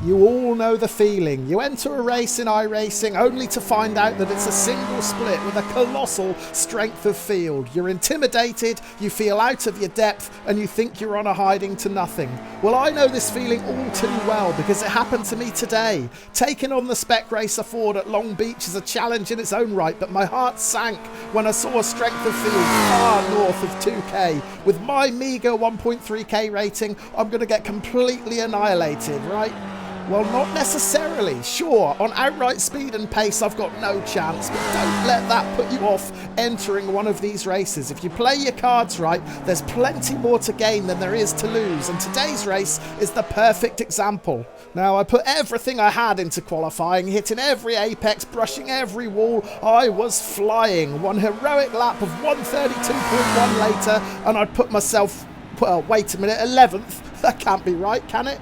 You all know the feeling. You enter a race in iRacing only to find out that it's a single split with a colossal strength of field. You're intimidated, you feel out of your depth, and you think you're on a hiding to nothing. Well, I know this feeling all too well because it happened to me today. Taking on the Spec Racer Ford at Long Beach is a challenge in its own right, but my heart sank when I saw a strength of field far north of 2k. With my meagre 1.3k rating, I'm going to get completely annihilated, right? Well, not necessarily. Sure, on outright speed and pace, I've got no chance, but don't let that put you off entering one of these races. If you play your cards right, there's plenty more to gain than there is to lose, and today's race is the perfect example. Now, I put everything I had into qualifying, hitting every apex, brushing every wall. I was flying. One heroic lap of 132.1 later, and I'd put myself, well, wait a minute, 11th. That can't be right, can it?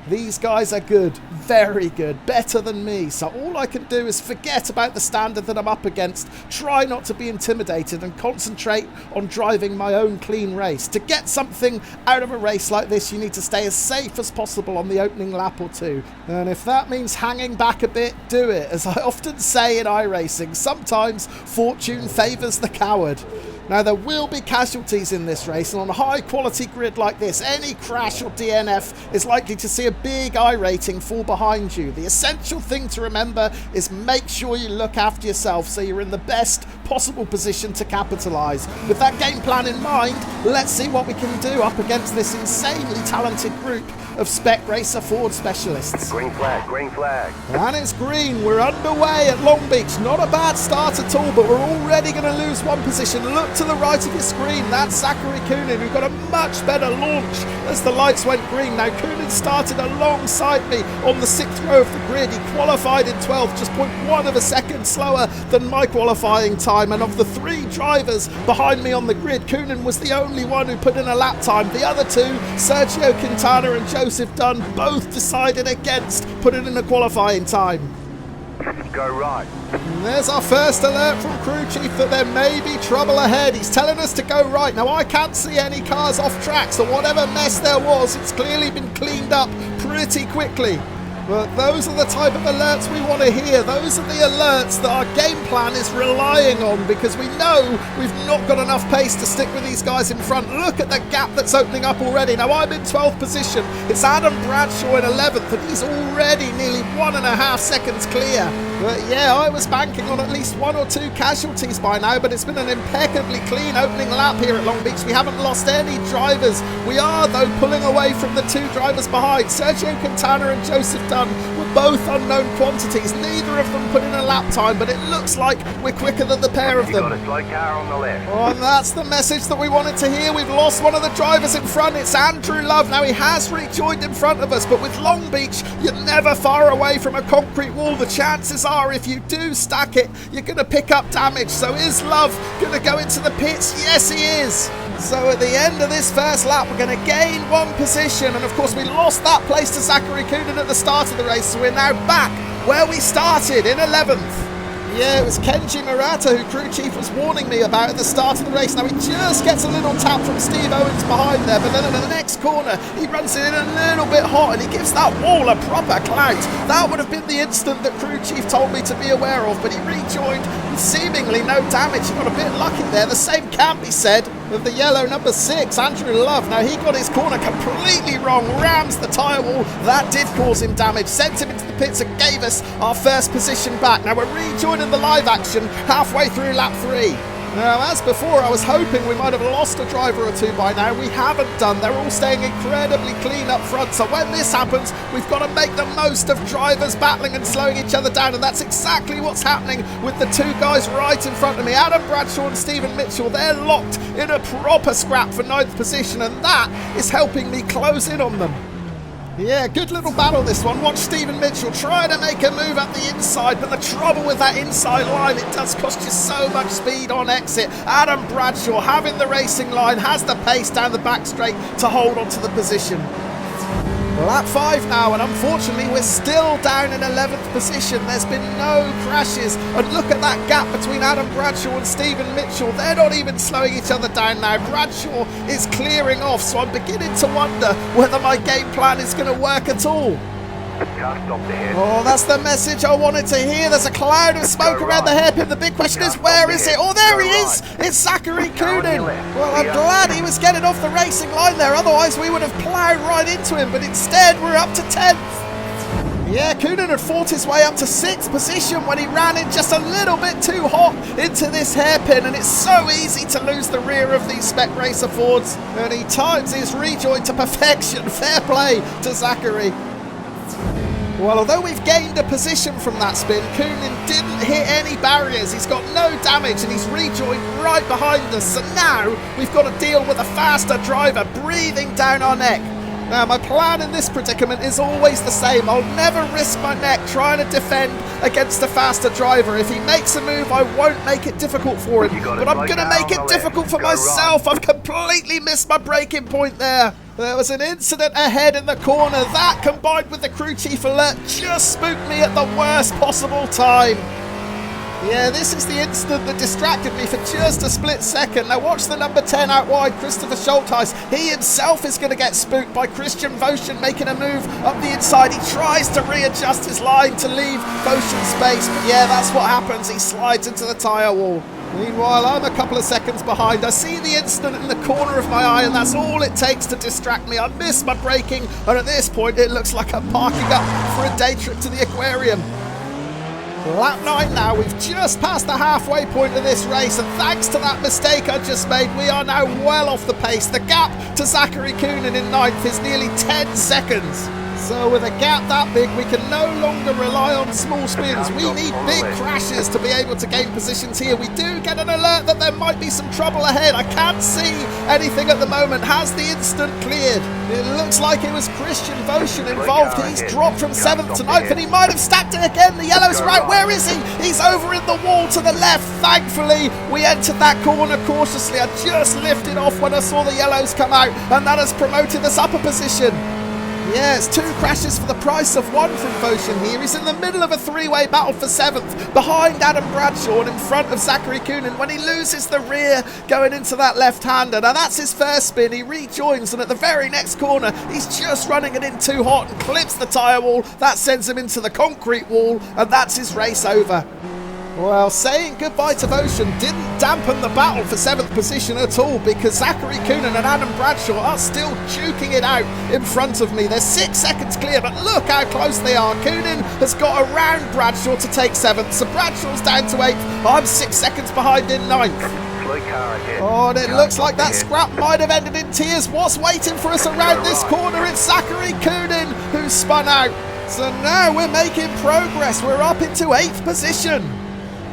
These guys are good, very good, better than me, so all I can do is forget about the standard that I'm up against, try not to be intimidated and concentrate on driving my own clean race. To get something out of a race like this, you need to stay as safe as possible on the opening lap or two, and if that means hanging back a bit, do it. As I often say in iRacing, sometimes fortune favours the coward. Now, there will be casualties in this race, and on a high-quality grid like this, any crash or DNF is likely to see a big iRating fall behind you. The essential thing to remember is make sure you look after yourself so you're in the best possible position to capitalise. With that game plan in mind, let's see what we can do up against this insanely talented group of Spec Racer Ford specialists. Green flag, green flag. And it's green. We're underway at Long Beach. Not a bad start at all, but we're already going to lose one position. Look to the right of your screen. That's Zachary Coonan, who got a much better launch as the lights went green. Now, Coonan started alongside me on the 6th row of the grid. He qualified in 12th, just 0.1 of a second slower than my qualifying time. And of the 3 drivers behind me on the grid, Coonan was the only one who put in a lap time. The other 2, Sergio Quintana and Joseph Dunn, both decided against putting in a qualifying time. Go right. And there's our first alert from crew chief that there may be trouble ahead. He's telling us to go right. Now, I can't see any cars off track, so whatever mess there was, it's clearly been cleaned up pretty quickly. But those are the type of alerts we want to hear. Those are the alerts that our game plan is relying on, because we know we've not got enough pace to stick with these guys in front. Look at the gap that's opening up already. Now, I'm in 12th position. It's Adam Bradshaw in 11th, and he's already nearly 1.5 seconds clear. But yeah, I was banking on at least 1 or 2 casualties by now, but it's been an impeccably clean opening lap here at Long Beach. We haven't lost any drivers. We are, though, pulling away from the 2 drivers behind. Sergio Quintana and Joseph Dunn were both unknown quantities. Neither of them put in a lap time, but it looks like we're quicker than the pair of them. Got a slow car on the left. Oh, and that's the message that we wanted to hear. We've lost one of the drivers in front. It's Andrew Love. Now, he has rejoined in front of us, but with Long Beach, you're never far away from a concrete wall. The chances are, if you do stack it, you're going to pick up damage. So is Love going to go into the pits? Yes, he is. So at the end of this first lap, we're going to gain 1 position. And of course, we lost that place to Zachary Coonan at the start of the race. So we're now back where we started in 11th. Yeah, it was Kenji Murata who crew chief was warning me about at the start of the race. Now, he just gets a little tap from Steve Owens behind there, but then at the next corner, he runs it in a little bit hot, and he gives that wall a proper clout. That would have been the instant that crew chief told me to be aware of, but he rejoined with seemingly no damage. He got a bit lucky there. The same can't be said of the yellow number 6, Andrew Love. Now, he got his corner completely wrong, rams the tyre wall. That did cause him damage, sent him into the pits and gave us our first position back. Now, we're rejoining the live action halfway through lap 3. Now, as before, I was hoping we might have lost a driver or 2 by now. We haven't done. They're all staying incredibly clean up front. So when this happens, we've got to make the most of drivers battling and slowing each other down. And that's exactly what's happening with the 2 guys right in front of me. Adam Bradshaw and Stephen Mitchell, they're locked in a proper scrap for 9th position. And that is helping me close in on them. Yeah, good little battle this one. Watch Stephen Mitchell try to make a move up the inside, but the trouble with that inside line, it does cost you so much speed on exit. Adam Bradshaw, having the racing line, has the pace down the back straight to hold on to the position. Lap 5 now, and unfortunately we're still down in 11th position. There's been no crashes, and look at that gap between Adam Bradshaw and Stephen Mitchell. They're not even slowing each other down now. Bradshaw is clearing off, so I'm beginning to wonder whether my game plan is going to work at all. Just stop the hit. Oh, that's the message I wanted to hear. There's a cloud of smoke around the hairpin. The big question is, where is it? Oh, there he is. It's Zachary Coonan. Well, I'm glad he was getting off the racing line there. Otherwise, we would have ploughed right into him. But instead, we're up to 10th. Yeah, Coonan had fought his way up to 6th position when he ran in just a little bit too hot into this hairpin, and it's so easy to lose the rear of these Spec Racer Fords, and he times his rejoin to perfection. Fair play to Zachary. Well, although we've gained a position from that spin, Coonan didn't hit any barriers. He's got no damage and he's rejoined right behind us. So now we've got to deal with a faster driver breathing down our neck. Now, my plan in this predicament is always the same. I'll never risk my neck trying to defend against a faster driver. If he makes a move, I won't make it difficult for him. But I'm going to make it difficult for myself. I've completely missed my braking point there. There was an incident ahead in the corner. That, combined with the crew chief alert, just spooked me at the worst possible time. Yeah, this is the incident that distracted me for just a split second. Now watch the number 10 out wide, Christopher Schultheis. He himself is going to get spooked by Christian Voshan making a move up the inside. He tries to readjust his line to leave Voshan space, but yeah, that's what happens. He slides into the tyre wall. Meanwhile, I'm a couple of seconds behind. I see the incident in the corner of my eye, and that's all it takes to distract me. I miss my braking, and at this point, it looks like I'm parking up for a day trip to the aquarium. Lap 9 now, we've just passed the halfway point of this race, and thanks to that mistake I just made, we are now well off the pace. The gap to Zachary Coonan in 9th is nearly 10 seconds. So with a gap that big, we can no longer rely on small spins. We need big crashes to be able to gain positions here. We do get an alert that there might be some trouble ahead. I can't see anything at the moment. Has the instant cleared? It looks like it was Christian Voshan involved. He's dropped from 7th to 9th, and he might have stacked it again. The yellow's right. Where is he? He's over in the wall to the left. Thankfully, we entered that corner cautiously. I just lifted off when I saw the yellows come out, and that has promoted us up a position. Yeah, it's 2 crashes for the price of 1 from Voshan here. He's in the middle of a 3-way battle for 7th, behind Adam Bradshaw and in front of Zachary Coonan when he loses the rear going into that left-hander. Now that's his first spin. He rejoins, and at the very next corner, he's just running it in too hot and clips the tyre wall. That sends him into the concrete wall, and that's his race over. Well, saying goodbye to Voshan didn't dampen the battle for 7th position at all, because Zachary Coonan and Adam Bradshaw are still duking it out in front of me. They're 6 seconds clear, but look how close they are. Coonan has got around Bradshaw to take 7th, so Bradshaw's down to 8th. I'm 6 seconds behind in 9th. Oh, and it looks like that scrap might have ended in tears. What's waiting for us around this corner? It's Zachary Coonan who's spun out. So now we're making progress. We're up into 8th position.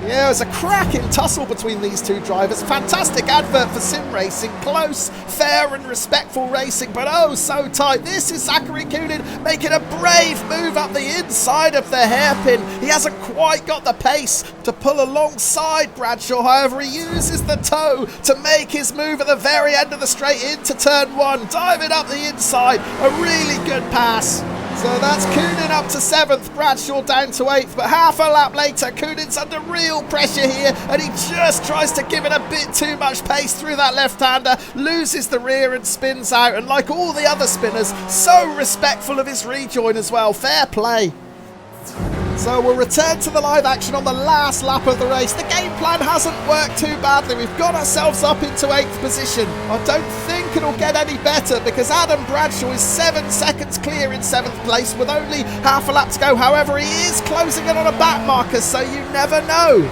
Yeah, it was a cracking tussle between these two drivers. Fantastic advert for sim racing. Close, fair and respectful racing, but oh so tight. This is Zachary Coonan making a brave move up the inside of the hairpin. He hasn't quite got the pace to pull alongside Bradshaw. However, he uses the toe to make his move at the very end of the straight into turn 1. Diving up the inside. A really good pass. So that's Coonan up to 7th, Bradshaw down to 8th, but half a lap later, Coonan's under real pressure here, and he just tries to give it a bit too much pace through that left-hander, loses the rear and spins out, and like all the other spinners, so respectful of his rejoin as well. Fair play. So we'll return to the live action on the last lap of the race. The game plan hasn't worked too badly. We've got ourselves up into 8th position. I don't think it'll get any better because Adam Bradshaw is 7 seconds clear in 7th place with only half a lap to go. However, he is closing in on a back marker, so you never know.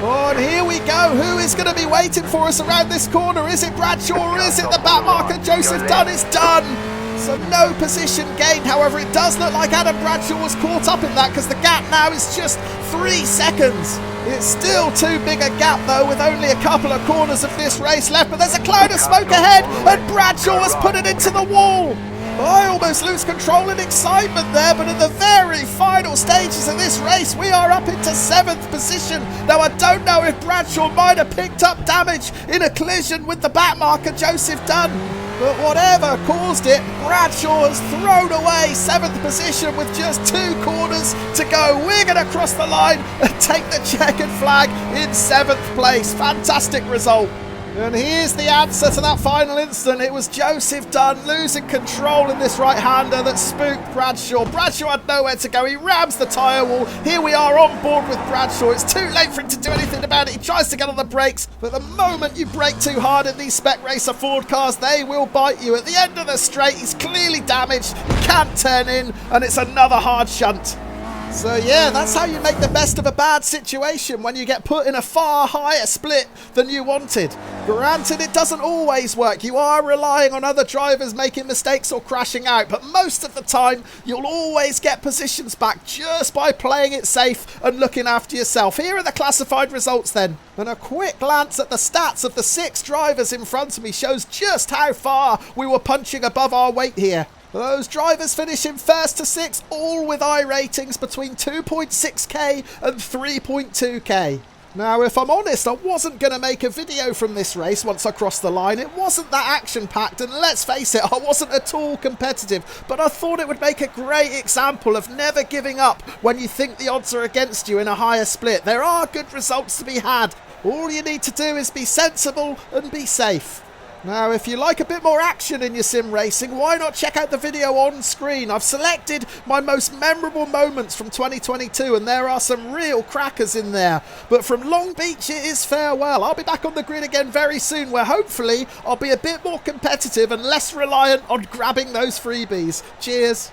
Oh, and here we go. Who is going to be waiting for us around this corner? Is it Bradshaw or is it the back marker? Joseph Dunn is done. So no position gained. However, it does look like Adam Bradshaw was caught up in that because the gap now is just 3 seconds. It's still too big a gap though, with only a couple of corners of this race left, but there's a cloud of smoke ahead and Bradshaw has put it into the wall. I almost lose control in excitement there, but in the very final stages of this race, we are up into 7th position. Now, I don't know if Bradshaw might have picked up damage in a collision with the back marker, Joseph Dunn. But whatever caused it, Bradshaw has thrown away 7th position with just 2 corners to go. We're going to cross the line and take the checkered flag in 7th place. Fantastic result. And here's the answer to that final instant. It was Joseph Dunn losing control in this right-hander that spooked Bradshaw. Bradshaw had nowhere to go. He rams the tyre wall. Here we are on board with Bradshaw. It's too late for him to do anything about it. He tries to get on the brakes, but the moment you brake too hard in these Spec Racer Ford cars, they will bite you. At the end of the straight, he's clearly damaged. He can't turn in, and it's another hard shunt. So yeah, that's how you make the best of a bad situation when you get put in a far higher split than you wanted. Granted, it doesn't always work. You are relying on other drivers making mistakes or crashing out, but most of the time you'll always get positions back just by playing it safe and looking after yourself. Here are the classified results then. And a quick glance at the stats of the 6 drivers in front of me shows just how far we were punching above our weight here. Those drivers finishing first to 6, all with iRatings between 2.6k and 3.2k. Now, if I'm honest, I wasn't going to make a video from this race once I crossed the line. It wasn't that action-packed, and let's face it, I wasn't at all competitive, but I thought it would make a great example of never giving up when you think the odds are against you in a higher split. There are good results to be had. All you need to do is be sensible and be safe. Now, if you like a bit more action in your sim racing, why not check out the video on screen? I've selected my most memorable moments from 2022, and there are some real crackers in there. But from Long Beach, it is farewell. I'll be back on the grid again very soon, where hopefully I'll be a bit more competitive and less reliant on grabbing those freebies. Cheers.